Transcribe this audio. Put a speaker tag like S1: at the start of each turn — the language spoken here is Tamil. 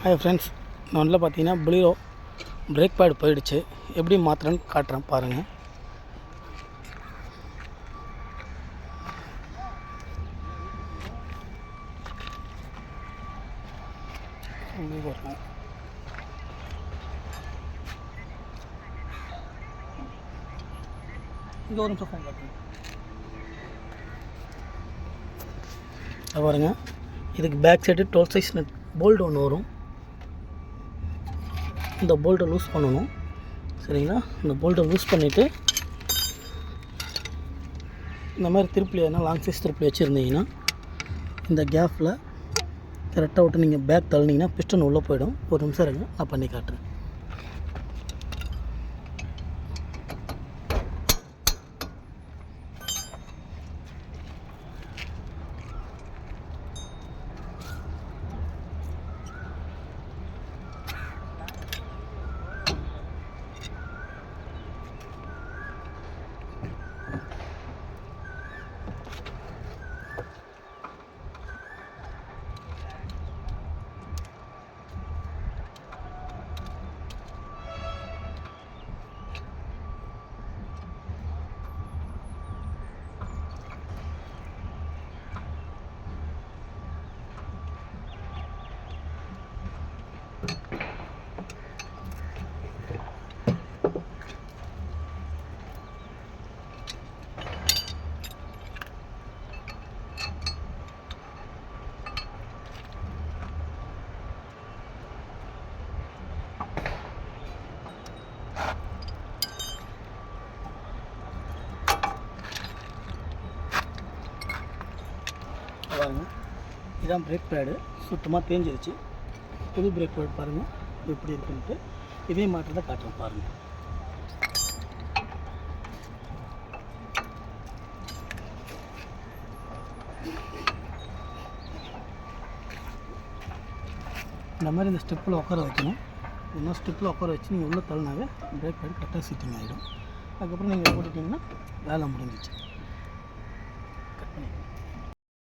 S1: ஹாய் ஃப்ரெண்ட்ஸ், நான் பார்த்தீங்கன்னா புலிரோ பிரேக் பேட் போயிடுச்சு. எப்படி மாற்றுறேன்னு காட்டுறேன் பாருங்கள். இங்கே ஒரு நிமிஷம் ஃபோன் காட்டுங்க. பாருங்கள், இதுக்கு back side 12 size nut bolt ஒன்று வரும். இந்த போல்ட்டை லூஸ் பண்ணணும். சரிங்களா? இந்த போல்ட்டை லூஸ் பண்ணிவிட்டு இந்த மாதிரி திருப்பி எதனா லாங் சைஸ் திருப்பி வச்சுருந்தீங்கன்னா இந்த கேப்பில் கரெக்டாக விட்டு நீங்கள் பேக் தள்ளினீங்கன்னா பிஸ்டன் உள்ளே போயிடும். ஒரு நிமிஷம் இருங்க, நான் பண்ணி காட்டுறேன். பாருங்கள், இதான் பிரேக் பேடு. சுத்தமாக தேஞ்சிருச்சு. புது பிரேக் பேட் பாருங்கள் எப்படி இருக்குன்ட்டு. இதே மாற்றத்தை காட்டுறேன் பாருங்கள். இந்த மாதிரி இந்த ஸ்டெப்பில் உட்கார வைக்கணும். இன்னும் ஸ்டெப்பில் உட்கார வச்சு நீங்கள் உள்ளே தள்ளினாவே பிரேக் பேடு கரெக்டாக சிட்டிங் ஆகிடும். அதுக்கப்புறம் நீங்கள் போட்டுட்டிங்கன்னா வேலை முடிஞ்சிச்சு.